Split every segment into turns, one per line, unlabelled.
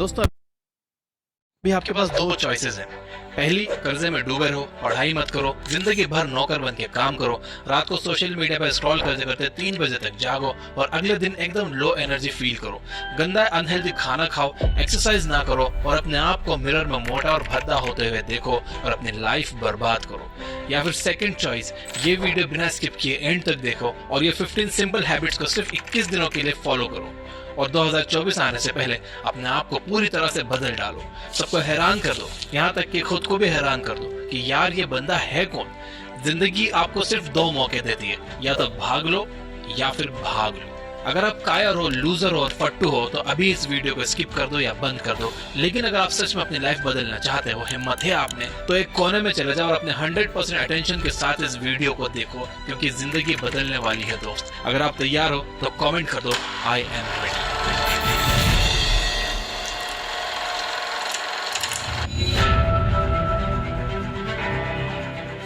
दोस्तों, अभी आपके पास दो चॉइसेस हैं। पहली, कर्जे में डूबे रहो, पढ़ाई मत करो, जिंदगी भर नौकर बन के काम करो, रात को सोशल मीडिया पर स्क्रॉल करते करते 3 बजे तक जागो और अगले दिन एकदम लो एनर्जी फील करो। गंदा अनहेल्दी खाना खाओ, एक्सरसाइज ना करो और अपने आप को मिरर में मोटा और भद्दा होते हुए देखो और अपनी लाइफ बर्बाद करो। या फिर सेकंड चॉइस, ये वीडियो बिना स्किप किए एंड तक देखो और ये 15 सिंपल हैबिट्स को सिर्फ 21 दिनों के लिए फॉलो करो और 2024 आने से पहले अपने आप को पूरी तरह से बदल डालो। सबको हैरान कर दो, यहाँ तक कि खुद को भी हैरान कर दो कि यार ये बंदा है कौन। जिंदगी आपको सिर्फ 2 मौके देती है, या तो भाग लो या फिर भाग लो। अगर आप कायर हो, लूजर हो और फट्टू हो तो अभी इस वीडियो को स्किप कर दो या बंद कर दो। लेकिन अगर आप सच में अपनी लाइफ बदलना चाहते हो, हिम्मत है आप में, तो एक कोने में चले जाओ और अपने 100% अटेंशन के साथ इस वीडियो को देखो, क्योंकि जिंदगी बदलने वाली है दोस्त। अगर आप तैयार हो तो कमेंट कर दो, आई एम रेडी।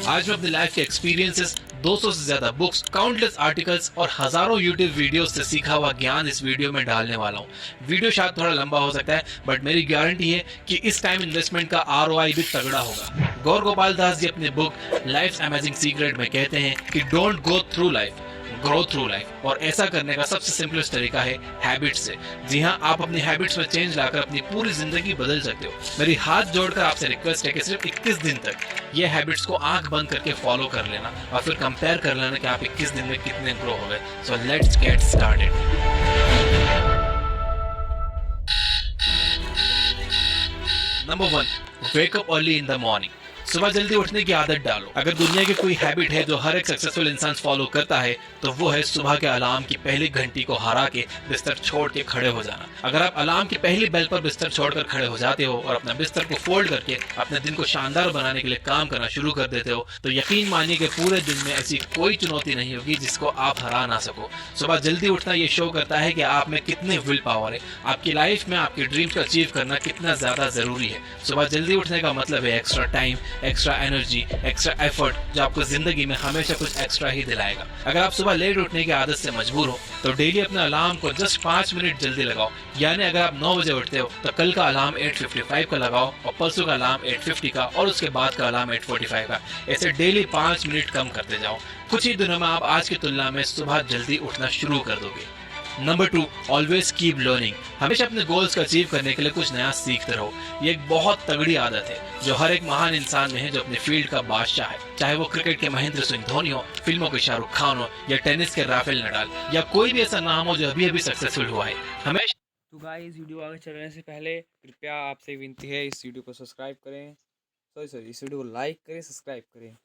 आज मैं अपनी लाइफ के एक्सपीरियंसेस, 200 से ज्यादा बुक्स, काउंटलेस आर्टिकल्स और हजारों यूट्यूब वीडियोस से सीखा हुआ ज्ञान इस वीडियो में डालने वाला हूँ। वीडियो शायद थोड़ा लंबा हो सकता है, बट मेरी गारंटी है कि इस टाइम इन्वेस्टमेंट का ROI भी तगड़ा होगा। गौर गोपाल दास जी अपने बुक लाइफ्स अमेजिंग सीक्रेट में कहते हैं कि don't go through life, grow through life. और ऐसा करने का सबसे सिंपलेस्ट तरीका है हैबिट से। जी हाँ, आप अपनी हैबिट्स में चेंज लाकर अपनी पूरी जिंदगी बदल सकते हो। मेरी हाथ जोड़कर आपसे रिक्वेस्ट है कि सिर्फ 21 दिन तक ये हैबिट्स को आंख बंद करके फॉलो कर लेना और फिर कंपेयर कर लेना कि आप 21 दिन में कितने ग्रो हो गए। So let's get started. Number 1, wake up early in the morning. सुबह जल्दी उठने की आदत डालो। अगर दुनिया की कोई हैबिट है जो हर एक सक्सेसफुल इंसान फॉलो करता है तो वो है सुबह के अलार्म की पहली घंटी को हरा के बिस्तर छोड़ के खड़े हो जाना। अगर आप अलार्म की पहली बेल पर बिस्तर छोड़कर खड़े हो जाते हो और अपने बिस्तर को फोल्ड करके अपने दिन को शानदार बनाने के लिए काम करना शुरू कर देते हो तो यकीन मानिए कि पूरे दिन में ऐसी कोई चुनौती नहीं होगी जिसको आप हरा ना सको। सुबह जल्दी उठना ये शो करता है कि आप में कितनी विल पावर है, आपकी लाइफ में आपके ड्रीम्स को अचीव करना कितना ज्यादा जरूरी है। सुबह जल्दी उठने का मतलब है extra time, extra energy, extra effort, जो आपको जिंदगी में हमेशा कुछ एक्स्ट्रा ही दिलाएगा। अगर आप सुबह लेट उठने की आदत से मजबूर हो तो डेली अपने अलार्म को जस्ट 5 मिनट जल्दी लगाओ। यानी अगर आप 9 बजे उठते हो तो कल का अलार्म 8:55 का लगाओ और परसों का अलार्म 8:50 का और उसके बाद का अलार्म 8:45 का। ऐसे डेली 5 मिनट कम करते जाओ। कुछ ही दिनों में आप आज की तुलना में सुबह जल्दी उठना शुरू कर दोगे। Number 2, always keep learning. हमेशा अपने गोल्स को अचीव करने के लिए कुछ नया सीखते रहो। ये एक बहुत तगड़ी आदत है जो हर एक महान इंसान में है जो अपने फील्ड का बादशाह है। चाहे वो क्रिकेट के महेंद्र सिंह धोनी हो, फिल्मों के शाहरुख खान हो या टेनिस के राफेल नडाल या कोई भी ऐसा नाम हो जो अभी अभी सक्सेसफुल हुआ है। हमेशा
तो गाइस, वीडियो आगे चलने से पहले कृपया आपसे विनती है इस वीडियो को सब्सक्राइब करें, इस वीडियो को लाइक करें, सब्सक्राइब करें।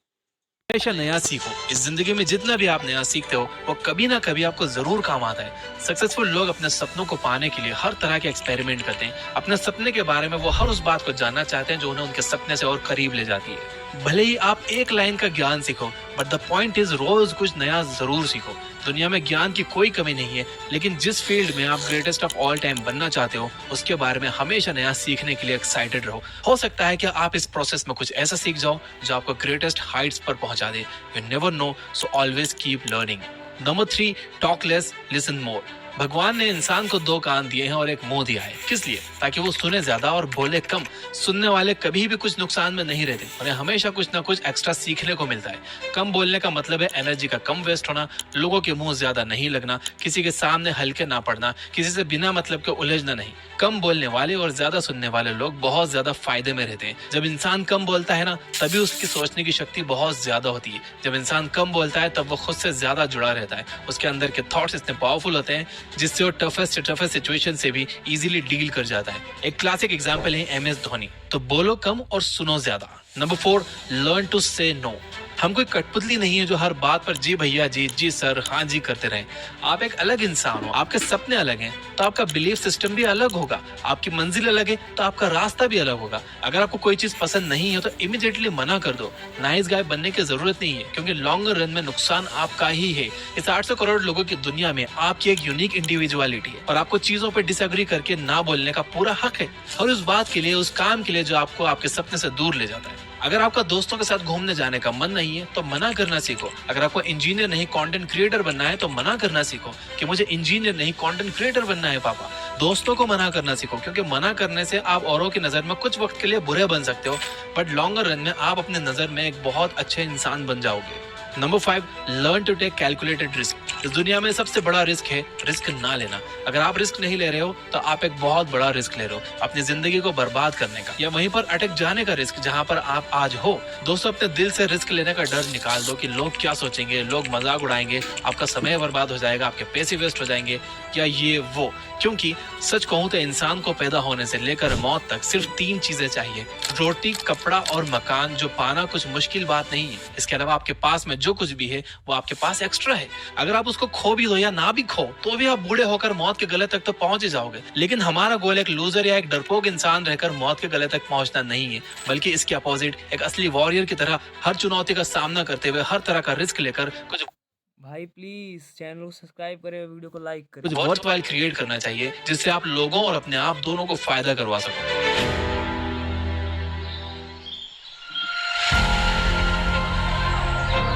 नया सीखो। इस जिंदगी में जितना भी आप नया सीखते हो वो कभी ना कभी आपको जरूर काम आता है। सक्सेसफुल लोग अपने सपनों को पाने के लिए हर तरह के एक्सपेरिमेंट करते हैं। अपने सपने के बारे में वो हर उस बात को जानना चाहते हैं जो उन्हें उनके सपने से और करीब ले जाती है। भले ही आप एक लाइन का ज्ञान सीखो, but the point is rose कुछ नया जरूर सीखो। दुनिया में ज्ञान की कोई कमी नहीं है, लेकिन जिस फील्ड में आप ग्रेटेस्ट ऑफ ऑल टाइम बनना चाहते हो उसके बारे में हमेशा नया सीखने के लिए एक्साइटेड रहो। हो सकता है कि आप इस प्रोसेस में कुछ ऐसा सीख जाओ जो आपको ग्रेटेस्ट हाइट्स पर पहुंचा दे। You never know, so always keep learning. Number 3, talk less, listen more. भगवान ने इंसान को 2 कान दिए हैं और एक मुंह दिया है। किस लिए? ताकि वो सुने ज्यादा और बोले कम। सुनने वाले कभी भी कुछ नुकसान में नहीं रहते, उन्हें हमेशा कुछ ना कुछ एक्स्ट्रा सीखने को मिलता है। कम बोलने का मतलब है एनर्जी का कम वेस्ट होना, लोगों के मुंह ज्यादा नहीं लगना, किसी के सामने हल्के ना पड़ना, किसी से बिना मतलब के उलझना नहीं। कम बोलने वाले और ज्यादा सुनने वाले लोग बहुत ज्यादा फायदे में रहते हैं। जब इंसान कम बोलता है ना, तभी उसकी सोचने की शक्ति बहुत ज्यादा होती है। जब इंसान कम बोलता है तब वो खुद से ज्यादा जुड़ा रहता है। उसके अंदर के थॉट्स इतने पावरफुल होते हैं जिससे वो टफेस्ट सिचुएशन से भी इजीली डील कर जाता है। एक क्लासिक एग्जांपल है MS धोनी। तो बोलो कम और सुनो ज्यादा। नंबर 4, लर्न टू से नो। हम कोई कठपुतली नहीं है जो हर बात पर जी भैया जी, जी सर, हाँ जी करते रहें। आप एक अलग इंसान हो, आपके सपने अलग हैं तो आपका बिलीफ सिस्टम भी अलग होगा। आपकी मंजिल अलग है तो आपका रास्ता भी अलग होगा। अगर आपको कोई चीज पसंद नहीं है तो इमीडिएटली मना कर दो। नाइस गाय बनने की जरूरत नहीं है, क्योंकि लॉन्गर रन में नुकसान आपका ही है। इस 800 करोड़ लोगों की दुनिया में आपकी एक यूनिक इंडिविजुअलिटी है और आपको चीजों पर डिसएग्री करके ना बोलने का पूरा हक है, और उस बात के लिए, उस काम के लिए जो आपको आपके सपने से दूर ले जाता है। अगर आपका दोस्तों के साथ घूमने जाने का मन नहीं है तो मना करना सीखो। अगर आपको इंजीनियर नहीं कंटेंट क्रिएटर बनना है तो मना करना सीखो कि मुझे इंजीनियर नहीं कंटेंट क्रिएटर बनना है पापा। दोस्तों को मना करना सीखो, क्योंकि मना करने से आप औरों की नजर में कुछ वक्त के लिए बुरे बन सकते हो, बट लॉन्गर रन में आप अपने नजर में एक बहुत अच्छे इंसान बन जाओगे। Number 5, learn to take calculated risk. इस दुनिया में सबसे बड़ा रिस्क है रिस्क ना लेना। अगर आप रिस्क नहीं ले रहे हो तो आप एक बहुत बड़ा रिस्क ले रहे हो, अपनी जिंदगी को बर्बाद करने का या वहीं पर अटक जाने का रिस्क जहां पर आप आज हो। दोस्तों, अपने दिल से रिस्क लेने का डर निकाल दो कि लोग क्या सोचेंगे, लोग मजाक उड़ाएंगे, आपका समय बर्बाद हो जाएगा, आपके पैसे वेस्ट हो जाएंगे या ये वो। क्योंकि सच कहूं तो इंसान को पैदा होने से लेकर मौत तक सिर्फ 3 चीजें चाहिए, रोटी, कपड़ा और मकान, जो पाना कुछ मुश्किल बात नहीं है। इसके अलावा आपके पास में जो कुछ भी है वो आपके पास एक्स्ट्रा है। अगर आप उसको खो भी दो या ना भी खो तो भी आप बूढ़े होकर मौत के गले तक तो पहुंच ही जाओगे। लेकिन हमारा गोल एक लूजर या एक डरपोक इंसान रहकर मौत के गले तक पहुंचना नहीं है, बल्कि इसके अपोजिट एक असली वॉरियर की तरह हर चुनौती का सामना करते हुए हर तरह का रिस्क लेकर कुछ
भाई प्लीज चैनल को सब्सक्राइब करें, वीडियो को लाइक करें।
कुछ वर्थवाइल क्रिएट करना चाहिए जिससे आप लोगों और अपने आप दोनों को फायदा करवा सको।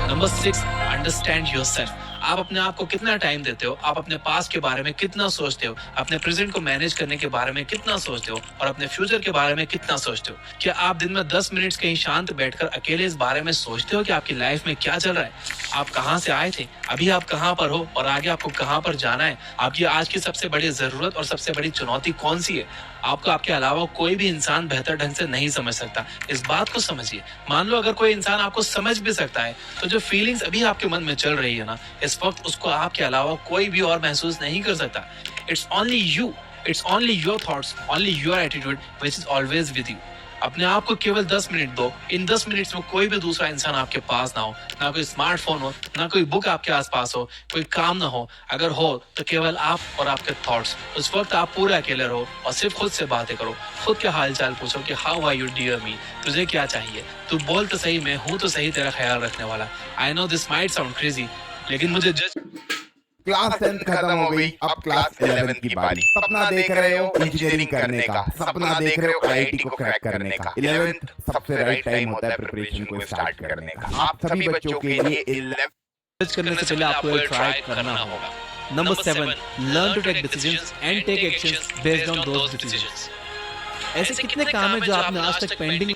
Number 6, understand yourself. आप अपने आप को कितना टाइम देते हो, आप अपने पास्ट के बारे में कितना सोचते हो, अपने प्रेजेंट को मैनेज करने के बारे में कितना सोचते हो और अपने फ्यूचर के बारे में कितना सोचते हो। क्या आप दिन में 10 मिनट कहीं शांत बैठकर अकेले इस बारे में सोचते हो कि आपकी लाइफ में क्या चल रहा है, आप कहां से आए थे, अभी आप कहां पर हो और आगे आपको कहां पर जाना है, आपकी आज की सबसे बड़ी जरूरत और सबसे बड़ी चुनौती कौन सी है। आपको आपके अलावा कोई भी इंसान बेहतर ढंग से नहीं समझ सकता, इस बात को समझिए। मान लो अगर कोई इंसान आपको समझ भी सकता है तो जो फीलिंग्स अभी आपके मन में चल रही है ना, इस वक्त उसको आपके अलावा कोई भी और महसूस नहीं कर सकता। It's only you, it's only your thoughts, only your attitude which is always with you. अपने आप को केवल 10 मिनट दो। इन 10 मिनट्स में कोई भी दूसरा इंसान आपके पास ना हो, ना कोई स्मार्टफोन हो, ना कोई बुक आपके आसपास हो, कोई काम ना हो। अगर हो तो केवल आप और आपके थॉट्स। उस वक्त आप पूरे अकेले रहो और सिर्फ खुद से बातें करो, खुद के हालचाल पूछो कि हाउ आर यू डियर मी, तुझे क्या चाहिए, तू बोल तो सही, मैं हूं तो सही तेरा ख्याल रखने वाला। I know this might sound crazy, लेकिन मुझे जज
क्लास 10 खत्म हो गई, अब क्लास 11 की बारी। सपना देख रहे हो इंजीनियरिंग करने का, सपना देख रहे हो आईआईटी को क्रैक करने का। 11th सबसे राइट टाइम होता है प्रिपरेशन को स्टार्ट करने का। आप सभी बच्चों के लिए 11th
करने से पहले आपको एक ट्राई करना होगा। Number 7, learn to take decisions and take actions based on those decisions. ऐसे कितने काम हैं जो आपने आज तक पेंडिंग।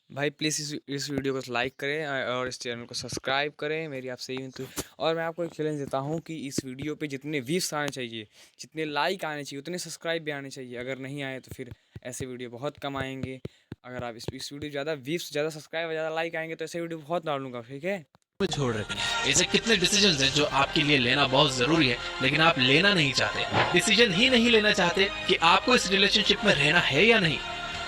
भाई प्लीज़ इस वीडियो को लाइक करें और इस चैनल को सब्सक्राइब करें, मेरी आपसे यही। और मैं आपको एक चैलेंज देता हूँ कि इस वीडियो पे जितने व्यूज़ आने चाहिए, जितने लाइक आने चाहिए, उतने सब्सक्राइब भी आने चाहिए। अगर नहीं आए तो फिर ऐसे वीडियो बहुत कम आएंगे। अगर आप इस वीडियो ज़्यादा व्यूज़, ज़्यादा सब्सक्राइब, ज़्यादा लाइक आएंगे तो ऐसे वीडियो बहुत डालूंगा, ठीक है।
छोड़ रखी है। ऐसे कितने डिसीजंस हैं जो आपके लिए लेना बहुत जरूरी है लेकिन आप लेना नहीं चाहते। डिसीजन ही नहीं लेना चाहते कि आपको इस रिलेशनशिप में रहना है या नहीं।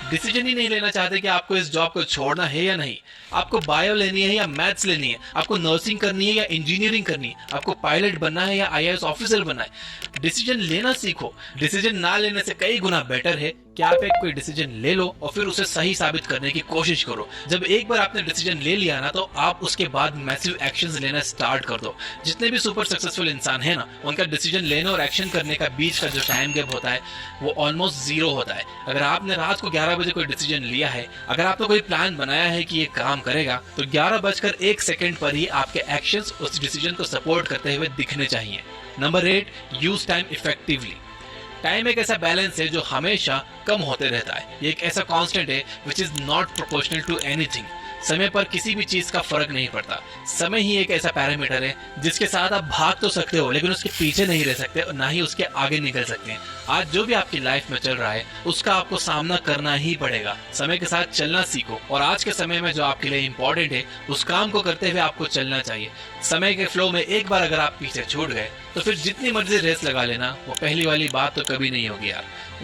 डिसीजन ही नहीं लेना चाहते कि आपको इस जॉब को छोड़ना है या नहीं। आपको बायो लेनी है या मैथ्स लेनी है, आपको नर्सिंग करनी है या इंजीनियरिंग करनी है, आपको पायलट बनना है या आईएएस ऑफिसर बनना है। डिसीजन लेना सीखो। डिसीजन ना लेने से कई गुना बेटर है कि आप एक कोई डिसीजन ले लो और फिर उसे सही साबित करने की कोशिश करो। जब एक बार आपने डिसीजन ले लिया ना, तो आप उसके बाद मैसिव एक्शंस लेना स्टार्ट कर दो। जितने भी सुपर सक्सेसफुल इंसान है ना, उनका डिसीजन लेने और एक्शन करने का बीच का जो टाइम गैप होता है वो ऑलमोस्ट 0 होता है। अगर आपने रात को 11 बजे कोई डिसीजन लिया है, अगर आपने कोई प्लान बनाया है कि ये काम करेगा, तो 11:01 पर ही आपके एक्शंस उस डिसीजन को सपोर्ट करते हुए दिखने चाहिए। Number 8, use time effectively. Time एक ऐसा बैलेंस है जो हमेशा कम होते रहता है। ये एक ऐसा कांस्टेंट है which is not proportional to anything. समय पर किसी भी चीज का फर्क नहीं पड़ता। समय ही एक ऐसा पैरामीटर है जिसके साथ आप भाग तो सकते हो लेकिन उसके पीछे नहीं रह सकते और ना ही उसके आगे निकल सकते हैं। आज जो भी आपकी लाइफ में चल रहा है उसका आपको सामना करना ही पड़ेगा। समय के साथ चलना सीखो और आज के समय में जो आपके लिए इम्पोर्टेंट है उस काम को करते हुए आपको चलना चाहिए। समय के फ्लो में एक बार अगर आप पीछे छूट गए तो फिर जितनी मर्जी रेस लगा लेना, वो पहली वाली बात तो कभी नहीं होगी यार।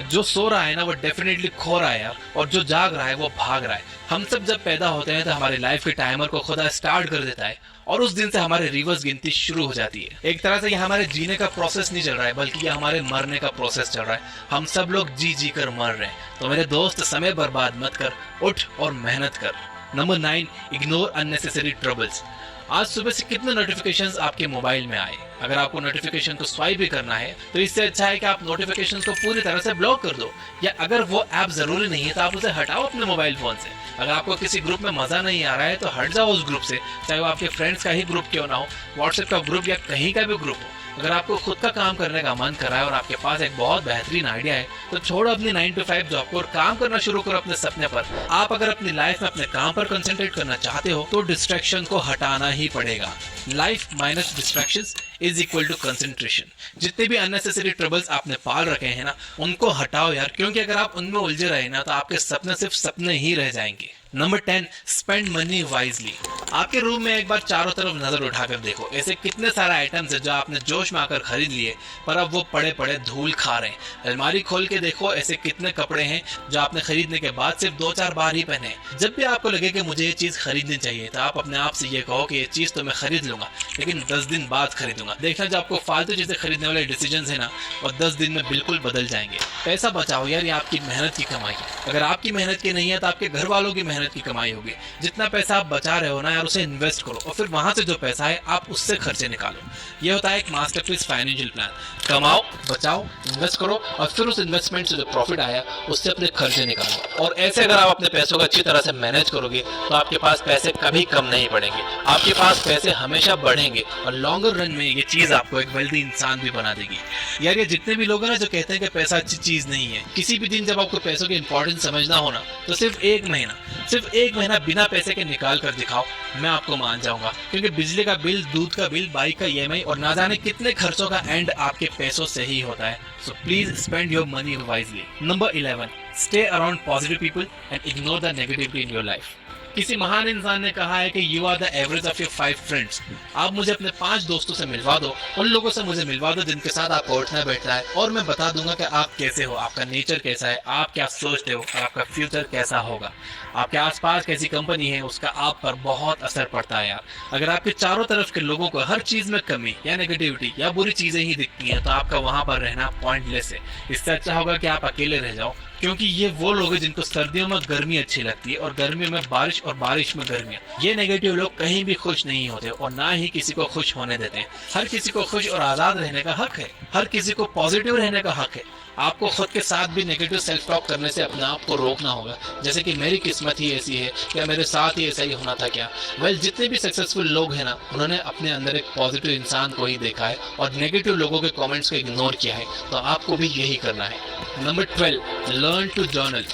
जो सो रहा है ना वो डेफिनेटली खो रहा है यार, और जो जाग रहा है वो भाग रहा है। हम सब जब पैदा होते हैं तो हमारी लाइफ के टाइमर को खुदा स्टार्ट कर देता है और उस दिन से हमारे रिवर्स गिनती शुरू हो जाती है। एक तरह से ये हमारे जीने का प्रोसेस नहीं चल रहा है बल्कि ये हमारे मरने का प्रोसेस चल रहा है। हम सब लोग जी जी कर मर रहे हैं। तो मेरे दोस्त, समय बर्बाद मत कर, उठ और मेहनत कर। Number 9, ignore unnecessary troubles. आज सुबह से कितने नोटिफिकेशंस आपके मोबाइल में आए। अगर आपको नोटिफिकेशन को स्वाइप भी करना है तो इससे अच्छा है कि आप नोटिफिकेशन को पूरी तरह से ब्लॉक कर दो, या अगर वो ऐप जरूरी नहीं है तो आप उसे हटाओ अपने मोबाइल फोन से। अगर आपको किसी ग्रुप में मजा नहीं आ रहा है तो हट जाओ उस ग्रुप से, चाहे वो आपके फ्रेंड्स का ही ग्रुप क्यों ना हो, व्हाट्सएप का ग्रुप या कहीं का भी ग्रुप हो। अगर आपको खुद का काम करने का मन कर रहा है और आपके पास एक बहुत बेहतरीन आइडिया है तो छोड़ो अपनी 9 to 5 जॉब को और काम करना शुरू करो अपने सपने पर। आप अगर अपनी लाइफ में अपने काम पर कंसंट्रेट करना चाहते हो तो डिस्ट्रैक्शन को हटाना ही पड़ेगा। Life minus distractions is equal to concentration. जितने भी अननेसेसरी ट्रबल्स आपने पाल रखे हैं ना, उनको हटाओ यार, क्योंकि अगर आप उनमें उलझे रहे ना तो आपके सपने सिर्फ सपने ही रह जाएंगे। Number 10, spend money wisely. आपके रूम में एक बार चारों तरफ नजर उठाकर देखो, ऐसे कितने सारे आइटम्स हैं जो आपने जोश में आकर खरीद लिए पर अब वो पड़े पड़े धूल खा रहे हैं। अलमारी खोल के देखो, ऐसे कितने कपड़े हैं जो आपने खरीदने के बाद सिर्फ 2-4 बार ही पहने। जब भी आपको लगे कि मुझे ये चीज खरीदनी चाहिए तो आप अपने आप से ये कहो कि ये चीज तो मैं खरीद लूंगा, लेकिन 10 दिन बाद खरीदूंगा। देखना जो आपको फालतू चीजें खरीदने वाले डिसीजन है ना, और 10 दिन में बिल्कुल बदल जाएंगे। पैसा बचाओ यार, ये आपकी मेहनत की कमाई है। अगर आपकी मेहनत की नहीं है तो आपके घर वालों की मेहनत की कमाई होगी। जितना पैसा आप बचा रहे हो ना यार, उसे इन्वेस्ट करो और फिर वहां से जो पैसा है आप उससे खर्चे निकालो। ये होता है एक मास्टरपीस फाइनेंशियल प्लान। कमाओ, बचाओ, इन्वेस्ट करो और फिर उस इन्वेस्टमेंट से जो प्रॉफिट आया उससे अपने खर्चे निकालो। और ऐसे अगर आप अपने पैसों को अच्छी तरह से मैनेज करोगे तो आपके पास पैसे कभी कम नहीं पड़ेंगे, आपके पास पैसे हमेशा बढ़ेंगे और लॉन्गर रन में ये चीज आपको एक वेल्दी इंसान भी बना देगी। यार ये जितने भी लोग हैं ना जो कहते हैं कि पैसा अच्छी चीज नहीं है, किसी भी दिन जब आपको पैसों की इंपॉर्टेंस समझना हो ना तो सिर्फ एक महीना बिना पैसे के निकाल कर दिखाओ, मैं आपको मान जाऊंगा। क्योंकि बिजली का बिल, दूध का बिल, बाइक का EMI और ना जाने कितने खर्चों का एंड आपके पैसों से ही होता है। So please spend your money wisely. Number 11, stay around positive people and ignore the negativity in your life. किसी महान इंसान ने कहा है कि you are the average of your 5 friends. आप मुझे अपने 5 दोस्तों से मिलवा दो, उन लोगों से मुझे मिलवा दो जिनके साथ आपको उठना बैठना है, और मैं बता दूंगा कि आप कैसे हो, आपका नेचर कैसा है, आप क्या सोचते हो और आपका फ्यूचर कैसा होगा। आपके आसपास कैसी कंपनी है उसका आप पर बहुत असर पड़ता है यार। अगर आपके चारों तरफ के लोगों को हर चीज में कमी या नेगेटिविटी या बुरी चीजें ही दिखती हैं तो आपका वहां पर रहना पॉइंटलेस है। इससे अच्छा होगा कि आप अकेले रह जाओ, क्योंकि ये वो लोग हैं जिनको सर्दियों में गर्मी अच्छी लगती है और गर्मियों में बारिश और बारिश में गर्मियाँ। ये नेगेटिव लोग कहीं भी खुश नहीं होते और ना ही किसी को खुश होने देते हैं। हर किसी को खुश और आजाद रहने का हक है, हर किसी को पॉजिटिव रहने का हक है। आपको खुद के साथ भी नेगेटिव सेल्फ टॉक करने से अपने आप को रोकना होगा, जैसे कि मेरी किस्मत ही ऐसी है, क्या मेरे साथ ही ऐसा ही होना था क्या। वेल, जितने भी सक्सेसफुल लोग हैं ना, उन्होंने अपने अंदर एक पॉजिटिव इंसान को ही देखा है और नेगेटिव लोगों के कमेंट्स को इग्नोर किया है। तो आपको भी यही करना है। Number 12, learn to journal.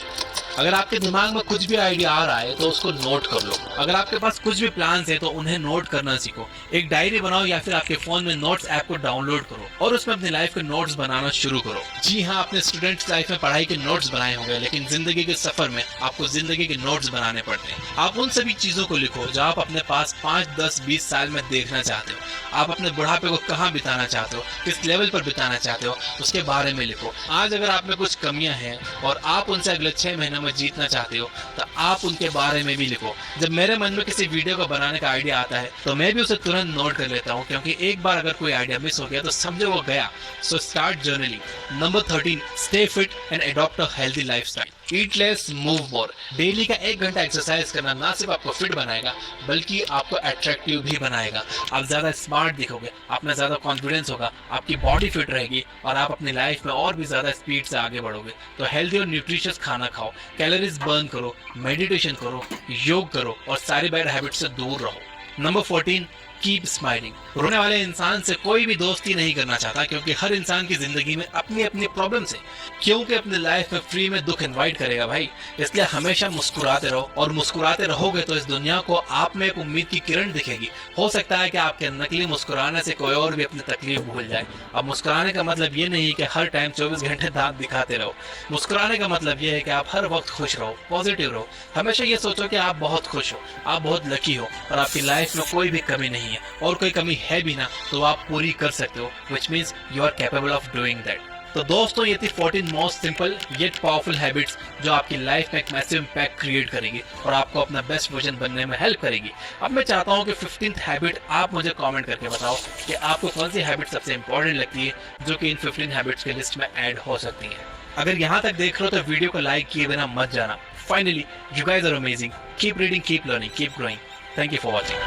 अगर आपके दिमाग में कुछ भी आइडिया आ रहा है तो उसको नोट कर लो। अगर आपके पास कुछ भी प्लान्स है तो उन्हें नोट करना सीखो। एक डायरी बनाओ या फिर आपके फोन में नोट्स ऐप को डाउनलोड करो और उसमें अपनी लाइफ के नोट्स बनाना शुरू करो। जी हाँ, अपने स्टूडेंट्स लाइफ में पढ़ाई के नोट्स बनाए होंगे, लेकिन जिंदगी के सफर में आपको जिंदगी के नोट्स बनाने पड़ते हैं। आप उन सभी चीजों को लिखो जो आप अपने पास 5, 10, 20 साल में देखना चाहते हो। आप अपने बुढ़ापे को कहाँ बिताना चाहते हो, किस लेवल पर बिताना चाहते हो, उसके बारे में लिखो। आज अगर आप में कुछ कमियां हैं और आप उनसे अगले 6 महीनों में जीतना चाहते हो तो आप उनके बारे में भी लिखो। जब मेरे मन में किसी वीडियो को बनाने का आइडिया आता है तो मैं भी उसे तुरंत नोट कर लेता हूँ, क्योंकि एक बार अगर कोई आइडिया मिस हो गया तो समझो वो गया। So start journaling. Number 13, stay fit and adopt a healthy lifestyle. Eat less, move more. Daily का 1 घंटा एक्सरसाइज करना ना सिर्फ आपको फिट बनाएगा बल्कि आपको अट्रैक्टिव भी बनाएगा। आप ज्यादा स्मार्ट दिखोगे, आप में ज्यादा कॉन्फिडेंस होगा, आपकी बॉडी फिट रहेगी और आप अपनी लाइफ में और भी ज्यादा स्पीड से आगे बढ़ोगे। तो हेल्दी और न्यूट्रिशियस खाना खाओ, कैलोरीज बर्न करो, मेडिटेशन करो, योग करो और सारी बैड हैबिट से दूर रहो। Number 14, keep smiling. रोने वाले इंसान से कोई भी दोस्ती नहीं करना चाहता, क्योंकि हर इंसान की जिंदगी में अपनी अपनी प्रॉब्लम्स है। क्योंकि अपनी लाइफ में फ्री में दुख इनवाइट करेगा भाई, इसलिए हमेशा मुस्कुराते रहो और मुस्कुराते रहोगे तो इस दुनिया को आप में एक उम्मीद की किरण दिखेगी। हो सकता है कि आपके नकली मुस्कुराने से कोई और भी अपनी तकलीफ भूल जाए। अब मुस्कुराने का मतलब ये नहीं कि हर टाइम 24 घंटे दांत दिखाते रहो। मुस्कुराने का मतलब ये है कि आप हर वक्त खुश रहो, पॉजिटिव रहो। हमेशा ये सोचो कि आप बहुत खुश हो, आप बहुत लकी हो और आपकी लाइफ में कोई भी कमी नहीं है, और कोई कमी है भी ना तो आप पूरी कर सकते हो, which means you are capable of doing that। तो दोस्तों, ये थी 14 most simple yet powerful habits जो आपकी लाइफ में एक मैसिव इम्पैक्ट क्रिएट करेगी और आपको अपना बेस्ट वर्जन बनने में हेल्प करेगी। अब मैं चाहता हूँ कि 15th हैबिट आप मुझे कमेंट करके बताओ कि आपको कौन सी हैबिट सबसे इंपॉर्टेंट लगती है जो कि इन 15 हैबिट्स के लिस्ट में ऐड हो सकती है। अगर यहाँ तक देख रहे हो तो वीडियो को लाइक किए बिना मत जाना। Finally, you guys are amazing. Keep reading, keep learning, keep growing. Thank you for watching.